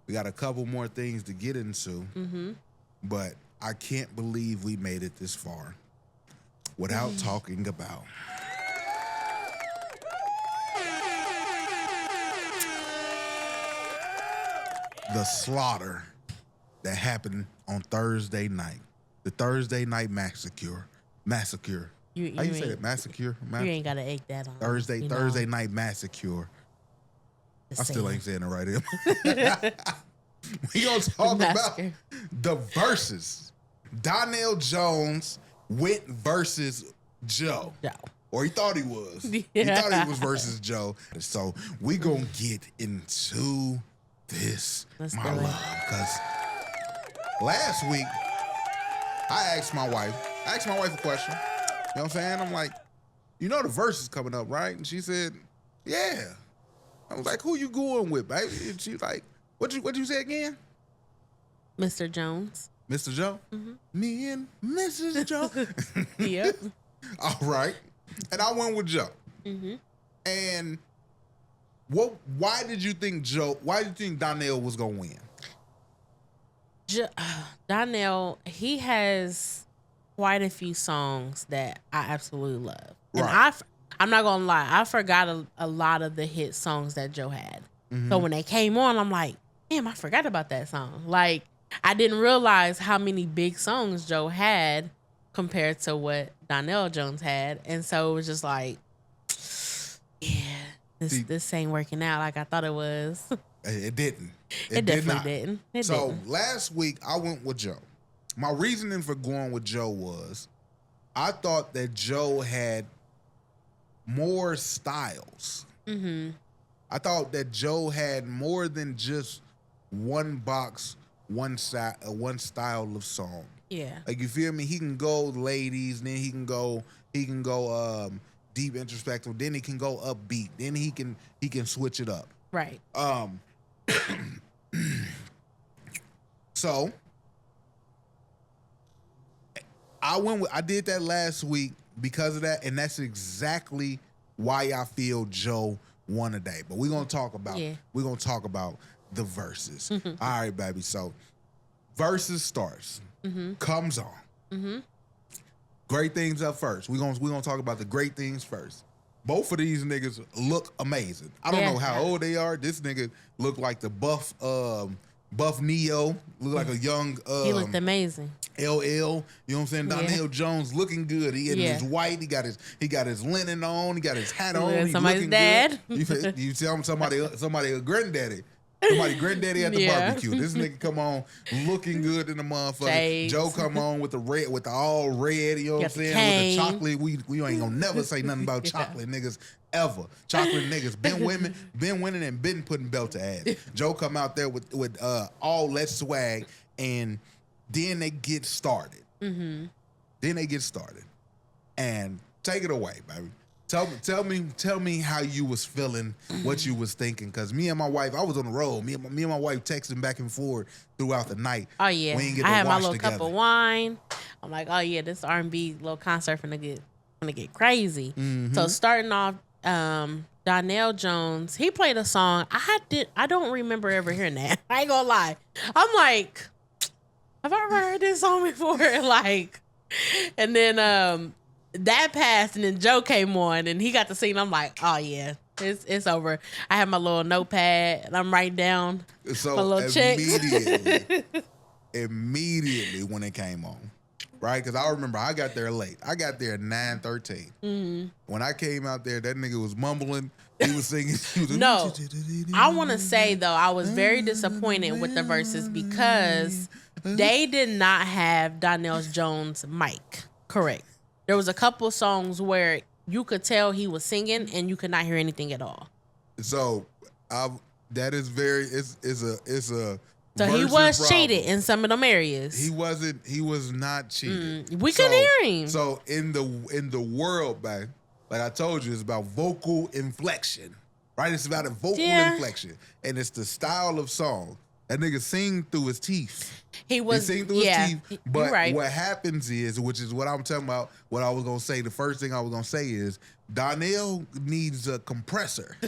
We got a couple more things to get into, but I can't believe we made it this far without talking about the slaughter that happened on Thursday night. The Thursday night massacre. How you say that? Massacre? You ain't got to egg that on. Thursday night massacre. I still ain't saying it right here. We gonna talk about the Verzuz. Donell Jones went versus Joe. Or he thought he was. He thought he was versus Joe. So we gonna get into this, my love. Because last week, I asked my wife a question. You know what I'm saying? I'm like, you know the Verzuz coming up, right? And she said, yeah. I was like, who you going with, baby? And she's like, what you say again? Mr. Jones. Mr. Joe? Me and Mrs. Joe. Yep. All right. And I went with Joe. And why did you think Donell was going to win? Donell, he has quite a few songs that I absolutely love. Right. And I'm not going to lie, I forgot a lot of the hit songs that Joe had. So when they came on, I'm like, damn, I forgot about that song. Like, I didn't realize how many big songs Joe had compared to what Donell Jones had. And so it was just like, yeah, this ain't working out like I thought it was. It didn't. It definitely didn't. Last week, I went with Joe. My reasoning for going with Joe was I thought that Joe had more styles. I thought that Joe had more than just one box, one style of song. Yeah. Like, you feel me? He can go ladies, then he can go deep introspective, then he can go upbeat, then he can switch it up. Right. So I did that last week because of that, and that's exactly why I feel Joe won today. But we're gonna talk about the Verzuz. All right, baby. So Verzuz starts, comes on. Great things up first. We're gonna talk about the great things first. Both of these niggas look amazing. I don't know how old they are. This nigga look like the buff Neo. Look like a young he looked amazing. LL, you know what I'm saying? Donell Jones looking good. He in his white. He got his linen on. He got his hat on. He's somebody's looking dad. Good. You tell him somebody a granddaddy. Somebody granddaddy at the barbecue. This nigga come on looking good in the motherfucker. Shades. Joe come on with the all red, you know what I'm saying? With the chocolate. We ain't gonna never say nothing about chocolate niggas ever. Chocolate niggas been winning and been putting belt to ass. Joe come out there with all that swag, and then they get started. Then they get started. And take it away, baby. Tell me how you was feeling, what you was thinking, because me and my wife, I was on the road. Me and my wife texting back and forth throughout the night. Oh yeah, we ain't get I to had my watch little together. cup of wine. I'm like, oh yeah, this R&B little concert gonna get crazy. So starting off, Donell Jones, he played a song. I don't remember ever hearing that. I ain't gonna lie. I'm like, have I ever heard this song before? Like, and then that passed, and then Joe came on, and he got to sing. I'm like, oh yeah, it's over. I have my little notepad, and I'm writing down my little checks. Immediately when it came on, right? Because I remember I got there late. I got there at 9:13. When I came out there, that nigga was mumbling. He was singing. No, I want to say though, I was very disappointed with the Verzuz because they did not have Donell Jones' mic correct. There was a couple songs where you could tell he was singing and you could not hear anything at all. So that is very it's a so he was cheated in some of them areas. He was not cheated. We couldn't hear him. So in the world, back, like I told you, it's about vocal inflection. Right? It's about a vocal inflection. And it's the style of song. That nigga sing through his teeth. He sing through his teeth. But what happens is, which is what I'm talking about, what I was going to say, the first thing I was going to say is, Donell needs a compressor.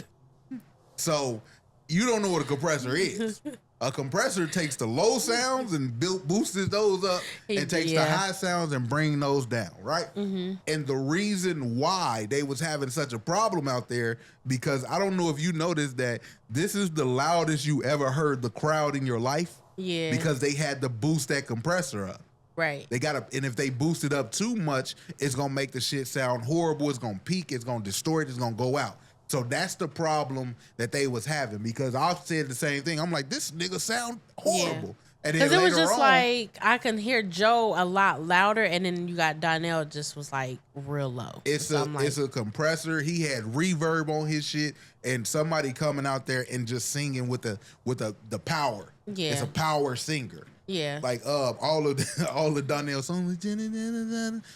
So you don't know what a compressor is. A compressor takes the low sounds and boosts those up and takes the high sounds and bring those down, right? And the reason why they was having such a problem out there, because I don't know if you noticed that this is the loudest you ever heard the crowd in your life. Yeah. Because they had to boost that compressor up. Right. They gotta, and if they boost it up too much, it's gonna make the shit sound horrible. It's gonna peak. It's gonna distort. It's gonna go out. So that's the problem that they was having, because I said the same thing. I'm like, this nigga sound horrible. Yeah. Because it was just like, I can hear Joe a lot louder, and then you got Donell just was like real low. It's a compressor. He had reverb on his shit, and somebody coming out there and just singing with the power. Yeah. It's a power singer. Yeah, like all the Donell songs.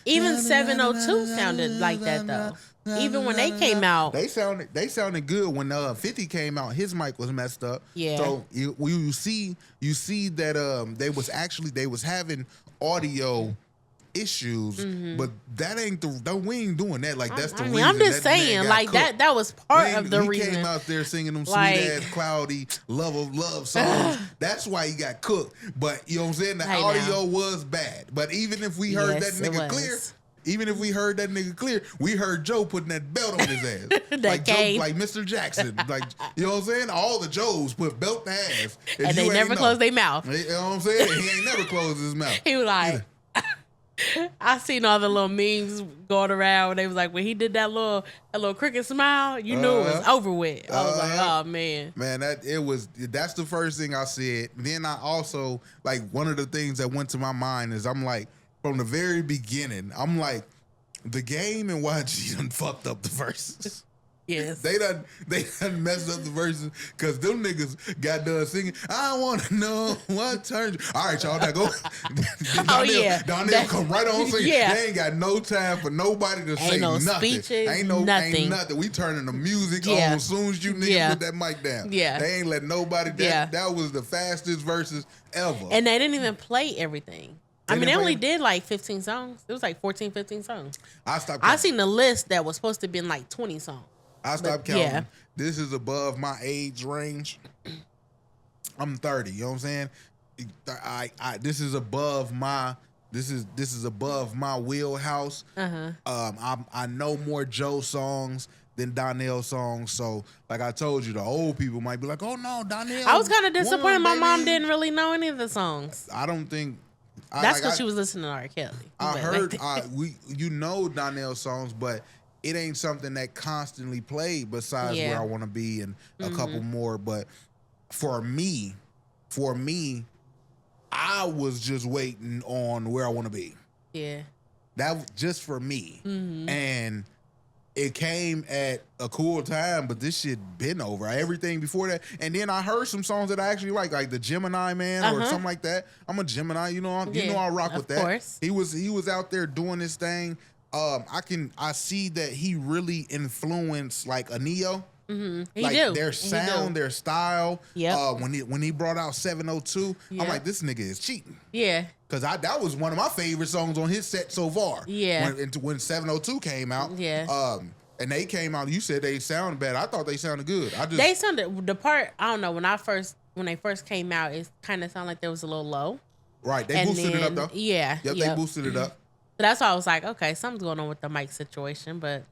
Even 702 sounded like that though. Even when they came out, they sounded good. When 50 came out, his mic was messed up. Yeah. So you see that they was having audio issues, but that ain't we ain't doing that. Like that's the reason. I'm just saying, like cooked. that was part of the reason. He came out there singing them sweet ass cloudy love songs. That's why he got cooked. But you know what I'm saying? The audio was bad. But even if we heard that nigga clear. Even if we heard that nigga clear, we heard Joe putting that belt on his ass. Like Joe, like Mr. Jackson. Like, you know what I'm saying? All the Joes put belt to ass. And they never closed their mouth. You know what I'm saying? He ain't never closed his mouth. He was like, I seen all the little memes going around when they was like, when he did that little cricket smile, you knew it was over with. I was like, oh man. Man, that's the first thing I said. Then I also, like, one of the things that went to my mind is I'm like, from the very beginning, I'm like, the game and YG done fucked up the verses. Yes. They done messed up the verses because them niggas got done singing, I want to know what turns you. All right, y'all, now go. Donell come right on singing. Yeah. They ain't got no time for nobody to say nothing. Speeches, ain't nothing. We turning the music on as soon as you niggas put that mic down. Yeah. They ain't let nobody. That was the fastest verses ever. And they didn't even play everything. They only did like 15 songs. It was like 14, 15 songs. I seen the list that was supposed to be like 20 songs. I stopped counting. Yeah. This is above my age range. I'm 30. You know what I'm saying? This is above my wheelhouse. I know more Joe songs than Donell songs. So, like I told you, the old people might be like, "Oh no, Donell." I was kind of disappointed. My mom didn't really know any of the songs. I don't think. That's because she was listening to R. Kelly. I heard you know Donell songs, but it ain't something that constantly played besides Where I Want to Be and a couple more. But for me, I was just waiting on Where I Want to Be. Yeah. That was just for me. And it came at a cool time, but this shit been over. Everything before that. And then I heard some songs that I actually like the Gemini Man or something like that. I'm a Gemini, you know I rock with that. Of course. He was out there doing his thing. I see that he really influenced like a Neo. Their sound, their style. Yeah. When he brought out 702, I'm like, this nigga is cheating. Yeah. Because that was one of my favorite songs on his set so far. Yeah. When 702 came out. Yeah. And they came out. You said they sounded bad. I thought they sounded good. They sounded the part. I don't know. When they first came out, it kind of sounded like there was a little low. Right. They boosted it up though. Yeah. Yep. They boosted it up. So that's why I was like, okay, something's going on with the mic situation, but.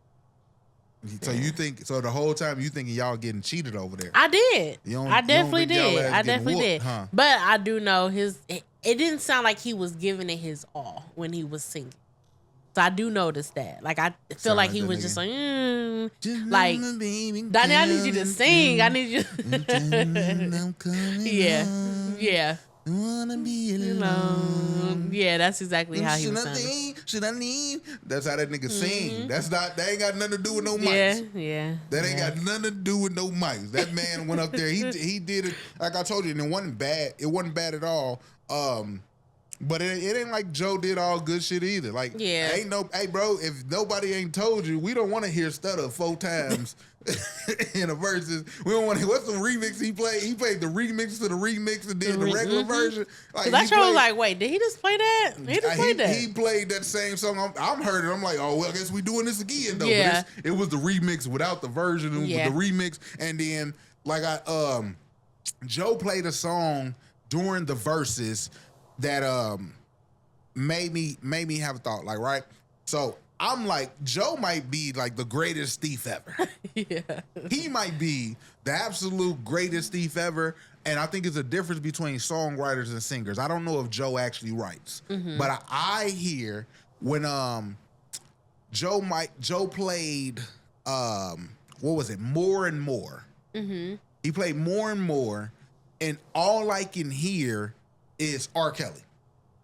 So you think the whole time you thinking y'all getting cheated over there? I did. I definitely did. Huh? But I do know it didn't sound like he was giving it his all when he was singing. So I do notice that. Like I feel like he was just like, like Donnie, I need you to sing. I need you. Yeah. Wanna be alone. Yeah, that's exactly how he was sounding. Should I leave? That's how that nigga sing. That ain't got nothing to do with no mics. Yeah. That ain't got nothing to do with no mics. That man went up there. He did it like I told you, and it wasn't bad. It wasn't bad at all. But it ain't like Joe did all good shit either. Like, hey bro, if nobody ain't told you, we don't want to hear Stutter 4 times in a verses. We don't want to. What's the remix he played? He played the remix to the remix and then the regular version. Like, I was like, wait, did he just play that? He played that same song. I'm heard it. I'm like, oh well, I guess we doing this again though. Yeah. But it was the remix without the version. It was the remix, and then like Joe played a song during the verses that made me have a thought. Like, right? So I'm like, Joe might be like the greatest thief ever. Yeah. He might be the absolute greatest thief ever. And I think it's a difference between songwriters and singers. I don't know if Joe actually writes, but I hear when Joe played what was it? More and More. He played More and More, and all I can hear is R. Kelly.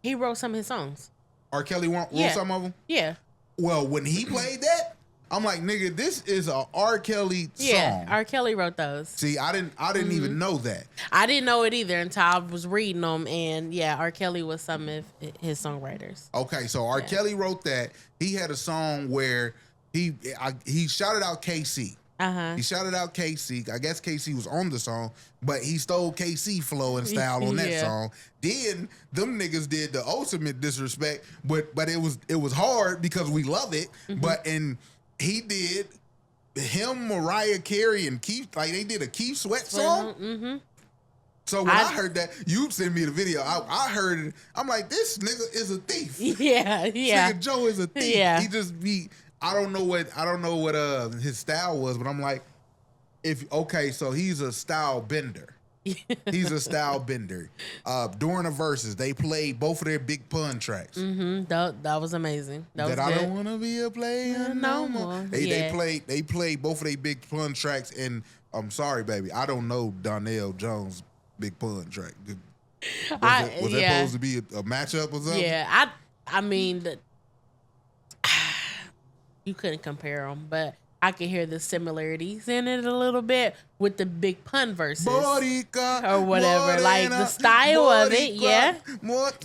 He wrote some of his songs. R. Kelly wrote some of them? Yeah. Well, when he played that, I'm like, nigga, this is a R. Kelly song. Yeah, R. Kelly wrote those. See, I didn't even know that. I didn't know it either until I was reading them, and yeah, R. Kelly was some of his songwriters. Okay, so R. Kelly wrote that. He had a song where he shouted out KC. He shouted out KC. I guess KC was on the song, but he stole KC flow and style on that song. Then them niggas did the ultimate disrespect, but it was hard because we love it. But he did him, Mariah Carey, and Keith, like they did a Keith Sweat song. So when I heard that, you sent me the video. I heard it. I'm like, this nigga is a thief. Yeah. This nigga Joe is a thief. Yeah. He just be. I don't know what his style was, but I'm like, so he's a style bender. He's a style bender. During the verses, they played both of their Big Pun tracks. That was amazing. That was I good. don't wanna be a player no more. They played both of their Big Pun tracks, and I'm sorry, baby, I don't know Donell Jones' Big Pun track. Was that supposed to be a matchup or something? Yeah, I mean. You couldn't compare them, but I could hear the similarities in it a little bit with the Big Pun verses or whatever, like the style of it. Yeah,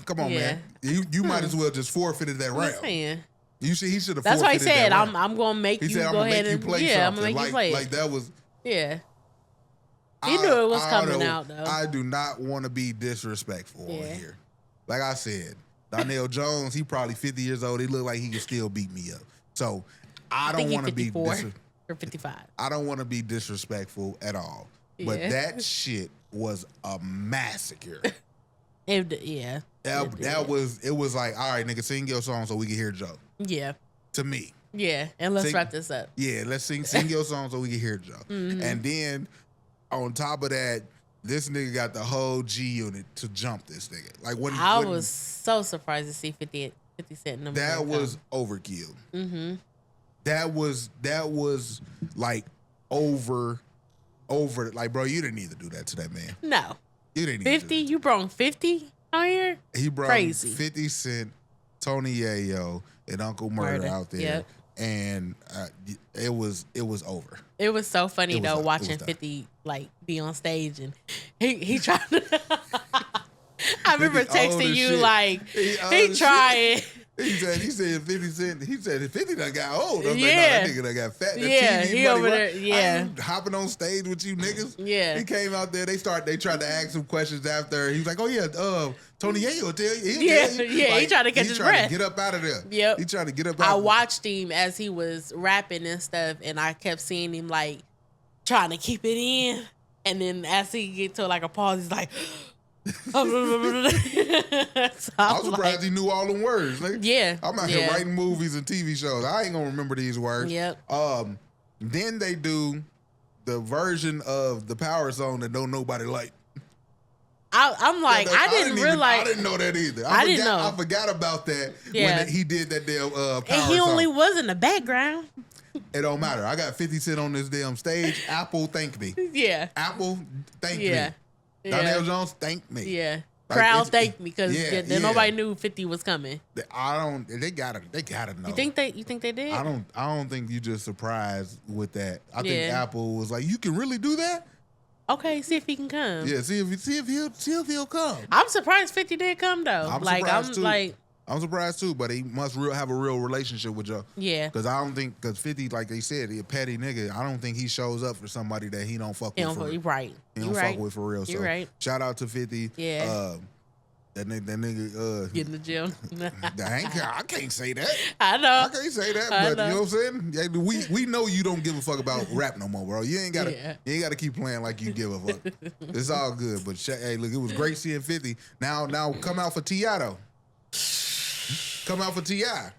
come on, man. You might as well just forfeited that round. You see, he should have. That's why he said, "I'm gonna make you go ahead and play I'm gonna make you play." Like that was. Yeah. He knew it was coming out though. I do not want to be disrespectful on here. Like I said, Donell Jones, he probably 50 years old. He look like he can still beat me up. So I don't want to be 54 or 55. I don't want to be disrespectful at all. But that shit was a massacre. It was like, all right, nigga, sing your song so we can hear Joe. Yeah. To me. Yeah, and let's wrap this up. Yeah, let's sing your song so we can hear Joe. And then on top of that, this nigga got the whole G Unit to jump this nigga. Like when I was so surprised to see 50 Cent number. That was overkill. That was like over. Like, bro, you didn't need to do that to that man. No, you didn't. 50. You brought 50 on here. He brought crazy 50 Cent, Tony Yayo, and Uncle Murder out there. Yep. And it was over. It was so funny though watching 50 like be on stage and he tried to. I remember texting you shit. Like he tried. He said 50 Cent. He said 50 done got old. I was like, no, that nigga done got fat. That yeah, TV he over there. Yeah, I ain't hopping on stage with you niggas. Yeah, he came out there. They tried to ask him questions after. He was like, oh yeah, Tony Yayo will tell you. Yeah, tell you. Like, he tried to catch his breath. To get up out of there. Yep. He tried to get up out. I watched him as he was rapping and stuff, and I kept seeing him like trying to keep it in, and then as he get to like a pause, he's like. So I was surprised he knew all them words. Like, yeah, I'm out here writing movies and TV shows. I ain't gonna remember these words. Yep. Then they do the version of the Power song that don't nobody like. I'm like, I didn't realize. I didn't know that either. Didn't know. I forgot about that when he did that damn Power and he song. only was in the background. It don't matter. I got 50 Cent on this damn stage. Apple, thank me. Yeah. Apple, thank me. Donell Jones, thank me. Yeah. Like, crowd thanked me because nobody knew 50 was coming. They gotta know. You think they did? I don't think you just surprised with that. I think Apple was like, you can really do that? Okay, see if he can come. Yeah, see if he'll come. I'm surprised 50 did come though. I'm surprised too, but he must have a real relationship with Joe. Yeah. Because I don't think, 50, like they said, he a petty nigga. I don't think he shows up for somebody that he don't fuck with for real. Right. He don't fuck with for real. So You're right. Shout out to 50. Yeah. That nigga get in the gym. I can't say that. I know. I can't say that, but you know what I'm saying? Yeah, we know you don't give a fuck about rap no more, bro. You ain't gotta keep playing like you give a fuck. It's all good. But hey, look, it was great seeing 50. Now come out for T.I. though. Come out for T.I.